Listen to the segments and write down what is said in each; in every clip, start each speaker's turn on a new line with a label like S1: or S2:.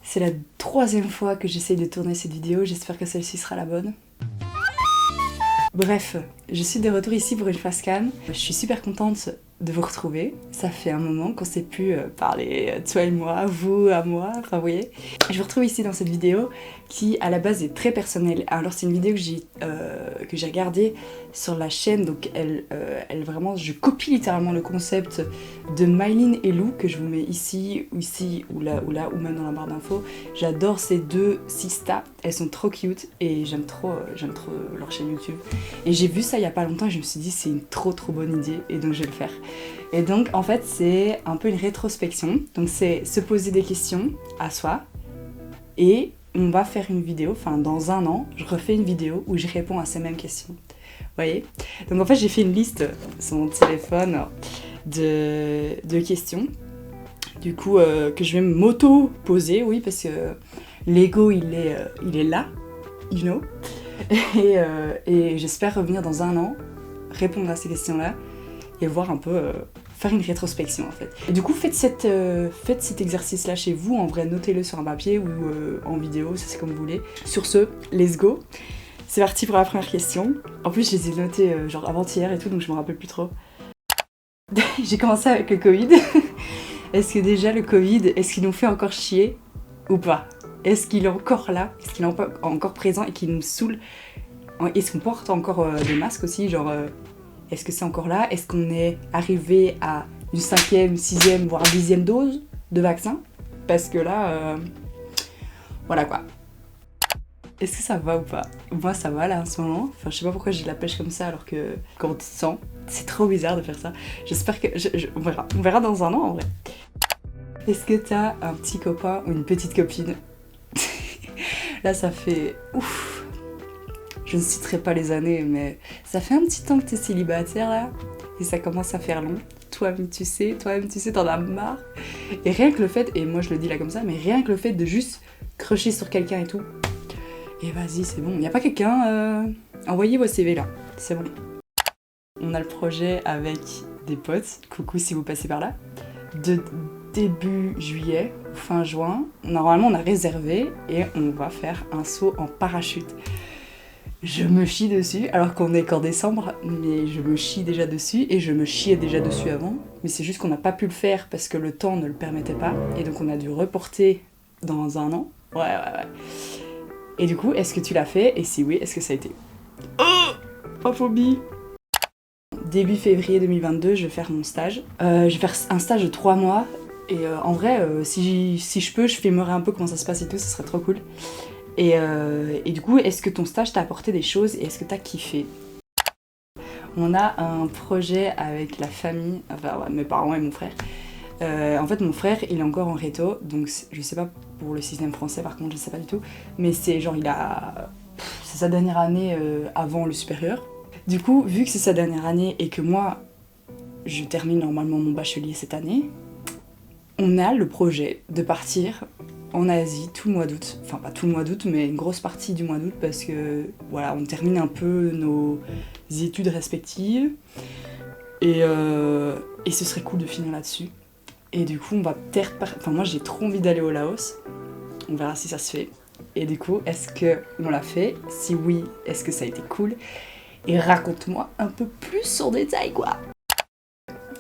S1: C'est la 3e fois que j'essaye de tourner cette vidéo, j'espère que celle-ci sera la bonne. Bref, je suis de retour ici pour une facecam. Je suis super contente de vous retrouver. Ça fait un moment qu'on s'est pu parler, toi et moi, vous à moi, enfin vous voyez. Je vous retrouve ici dans cette vidéo qui à la base est très personnelle. Alors c'est une vidéo que j'ai regardée sur la chaîne, donc elle vraiment, je copie littéralement le concept de Mylène et Lou que je vous mets ici ou là ou même dans la barre d'infos. J'adore ces deux sistas, elles sont trop cute et j'aime trop leur chaîne YouTube. Et j'ai vu ça il y a pas longtemps et je me suis dit c'est une trop bonne idée et donc je vais le faire. Et donc en fait c'est un peu une rétrospection, donc c'est se poser des questions à soi et on va faire une vidéo, enfin dans un an je refais une vidéo où je réponds à ces mêmes questions. Vous voyez? Donc en fait j'ai fait une liste sur mon téléphone de questions du coup que je vais m'auto-poser, oui parce que l'ego il est là, you know. Et j'espère revenir dans un an, répondre à ces questions-là et voir un peu, faire une rétrospection en fait. Et du coup faites cet exercice-là chez vous, en vrai notez-le sur un papier ou en vidéo, ça c'est comme vous voulez. Sur ce, let's go. C'est parti pour la première question. En plus je les ai notées genre avant-hier et tout, donc je me rappelle plus trop. J'ai commencé avec le Covid. Est-ce que déjà le Covid, est-ce qu'il nous fait encore chier ou pas? Est-ce qu'il est encore là? Est-ce qu'il est encore présent et qu'il nous saoule? Est-ce qu'on porte encore des masques aussi? Genre, est-ce que c'est encore là? Est-ce qu'on est arrivé à une 5e, 6e, voire 10e dose de vaccin? Parce que là, voilà quoi. Est-ce que ça va ou pas? Moi ça va là en ce moment. Enfin je sais pas pourquoi j'ai de la pêche comme ça alors que quand on te sent, c'est trop bizarre de faire ça. J'espère que... on verra dans un an en vrai. Est-ce que t'as un petit copain ou une petite copine? Là ça fait... Ouf. Je ne citerai pas les années mais ça fait un petit temps que t'es célibataire là. Et ça commence à faire long. Toi-même tu sais, t'en as marre. Et rien que le fait, et moi je le dis là comme ça, mais rien que le fait de juste crusher sur quelqu'un et tout. Et vas-y, c'est bon. Y a pas quelqu'un envoyez vos CV là, c'est bon. On a le projet avec des potes, coucou si vous passez par là, de début juillet ou fin juin. Normalement, on a réservé et on va faire un saut en parachute. Je me chie dessus, alors qu'on est qu'en décembre, mais je me chie déjà dessus et je me chiais déjà dessus avant. Mais c'est juste qu'on n'a pas pu le faire parce que le temps ne le permettait pas et donc on a dû reporter dans un an. Ouais. Et du coup, est-ce que tu l'as fait? Et si oui, est-ce que ça a été? Oh, phobie. Début février 2022, je vais faire mon stage. Je vais faire un stage de 3 mois. Et en vrai, si je peux, je filmerai un peu comment ça se passe et tout, ça serait trop cool. Et du coup, est-ce que ton stage t'a apporté des choses et est-ce que t'as kiffé? On a un projet avec la famille, enfin ouais, mes parents et mon frère. En fait mon frère il est encore en réto, donc je sais pas pour le système français par contre, je sais pas du tout, mais c'est genre c'est sa dernière année avant le supérieur. Du coup vu que c'est sa dernière année et que moi je termine normalement mon bachelier cette année, on a le projet de partir en Asie tout le mois d'août, enfin pas tout le mois d'août mais une grosse partie du mois d'août parce que voilà on termine un peu nos études respectives et ce serait cool de finir là-dessus. Et du coup, on va peut-être... Enfin, moi, j'ai trop envie d'aller au Laos. On verra si ça se fait. Et du coup, est-ce qu'on l'a fait? Si oui, est-ce que ça a été cool? Et raconte-moi un peu plus en détail, quoi.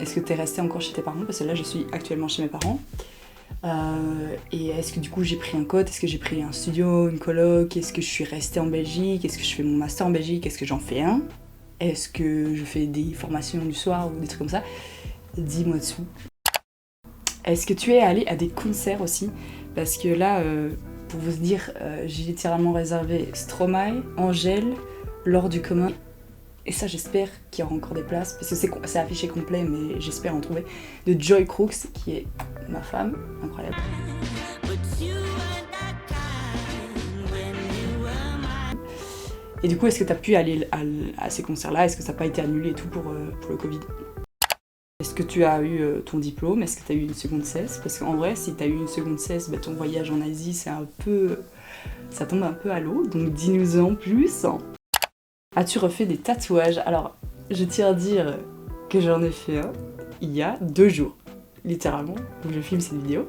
S1: Est-ce que t'es resté encore chez tes parents? Parce que là, je suis actuellement chez mes parents. Et est-ce que du coup, j'ai pris un code? Est-ce que j'ai pris un studio, une coloc? Est-ce que je suis restée en Belgique? Est-ce que je fais mon master en Belgique? Est-ce que j'en fais un? Est-ce que je fais des formations du soir ou des trucs comme ça? Dis-moi dessous. Est-ce que tu es allé à des concerts aussi? Parce que là, pour vous dire, j'ai littéralement réservé Stromae, Angèle, Laure du Commun. Et ça, j'espère qu'il y aura encore des places, parce que c'est affiché complet, mais j'espère en trouver. De Joy Crooks, qui est ma femme, incroyable. Et du coup, est-ce que tu as pu aller à ces concerts-là? Est-ce que ça n'a pas été annulé et tout pour le Covid? Est-ce que tu as eu ton diplôme? Est-ce que tu as eu une seconde cesse? Parce qu'en vrai, si tu as eu une seconde cesse, bah, ton voyage en Asie, c'est un peu... ça tombe un peu à l'eau, donc dis-nous en plus. As-tu refait des tatouages? Alors, je tiens à dire que j'en ai fait un il y a 2 jours, littéralement, où je filme cette vidéo.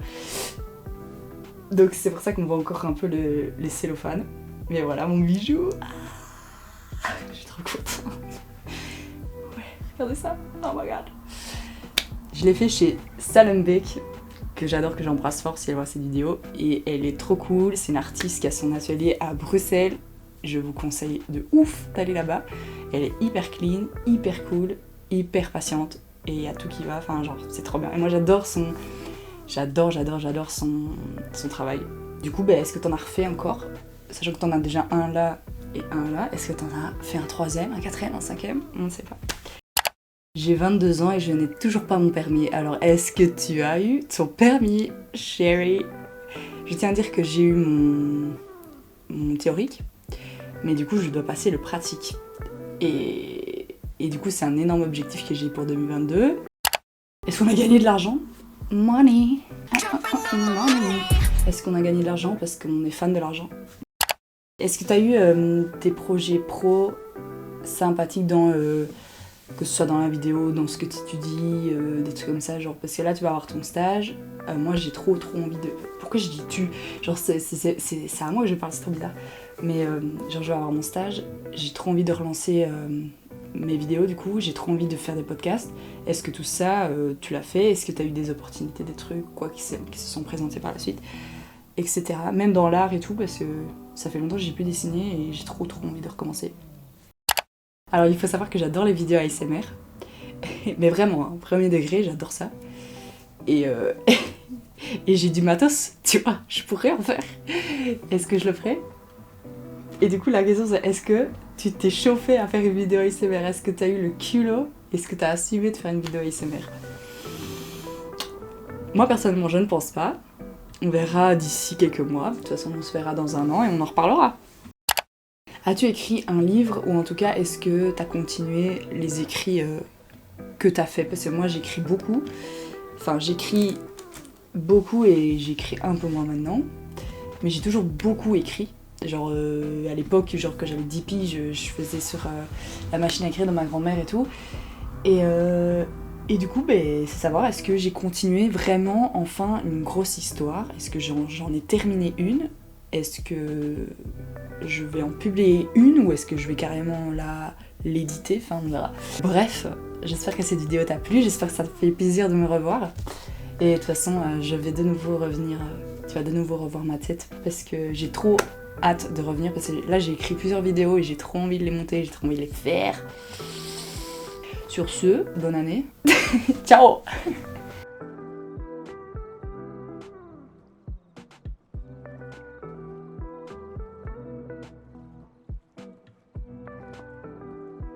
S1: Donc c'est pour ça qu'on voit encore un peu les cellophanes. Mais voilà, mon bijou. Je suis trop contente. Ouais, regardez ça. Oh my god. Je l'ai fait chez Salenbeek, que j'adore, que j'embrasse fort si elle voit cette vidéo. Et elle est trop cool. C'est une artiste qui a son atelier à Bruxelles. Je vous conseille de ouf d'aller là-bas. Elle est hyper clean, hyper cool, hyper patiente. Et il y a tout qui va. Enfin, genre, c'est trop bien. Et moi, j'adore son travail. Du coup, est-ce que t'en as refait encore? Sachant que t'en as déjà un là et un là. Est-ce que t'en as fait un troisième, un quatrième, un cinquième? On ne sait pas. J'ai 22 ans et je n'ai toujours pas mon permis. Alors, est-ce que tu as eu ton permis, chérie? Je tiens à dire que j'ai eu mon théorique, mais du coup, je dois passer le pratique. Et du coup, c'est un énorme objectif que j'ai pour 2022. Est-ce qu'on a gagné de l'argent? Money. Money. Est-ce qu'on a gagné de l'argent parce qu'on est fan de l'argent? Est-ce que tu as eu des projets pro sympathiques dans... que ce soit dans la vidéo, dans ce que tu étudies, des trucs comme ça, genre, parce que là tu vas avoir ton stage, moi j'ai trop envie de... Pourquoi je dis tu? Genre c'est à moi que je parle, c'est trop bizarre. Mais genre je vais avoir mon stage, j'ai trop envie de relancer mes vidéos du coup, j'ai trop envie de faire des podcasts. Est-ce que tout ça, tu l'as fait? Est-ce que tu as eu des opportunités, des trucs, quoi, qui se sont présentés par la suite, etc. Même dans l'art et tout, parce que ça fait longtemps que j'ai pu dessiner et j'ai trop envie de recommencer. Alors il faut savoir que j'adore les vidéos ASMR, mais vraiment, hein, premier degré, j'adore ça. Et j'ai du matos, tu vois, je pourrais en faire. Est-ce que je le ferais? Et du coup la question c'est, est-ce que tu t'es chauffé à faire une vidéo ASMR? Est-ce que tu as eu le culot? Est-ce que tu as assumé de faire une vidéo ASMR? Moi personnellement je ne pense pas. On verra d'ici quelques mois, de toute façon on se verra dans un an et on en reparlera. As-tu écrit un livre, ou en tout cas, est-ce que tu as continué les écrits que tu as fait? Parce que moi, j'écris beaucoup. Enfin, j'écris beaucoup et j'écris un peu moins maintenant. Mais j'ai toujours beaucoup écrit. Genre, à l'époque, genre quand j'avais 10 piges, je faisais sur la machine à écrire de ma grand-mère et tout. Et du coup, c'est savoir, est-ce que j'ai continué vraiment, enfin, une grosse histoire? Est-ce que j'en ai terminé une? Est-ce que je vais en publier une ou est-ce que je vais carrément l'éditer? Enfin, on verra. Bref, j'espère que cette vidéo t'a plu, j'espère que ça te fait plaisir de me revoir. Et de toute façon, je vais de nouveau revenir, tu vas de nouveau revoir ma tête parce que j'ai trop hâte de revenir. Parce que là, j'ai écrit plusieurs vidéos et j'ai trop envie de les monter, j'ai trop envie de les faire. Sur ce, bonne année. Ciao!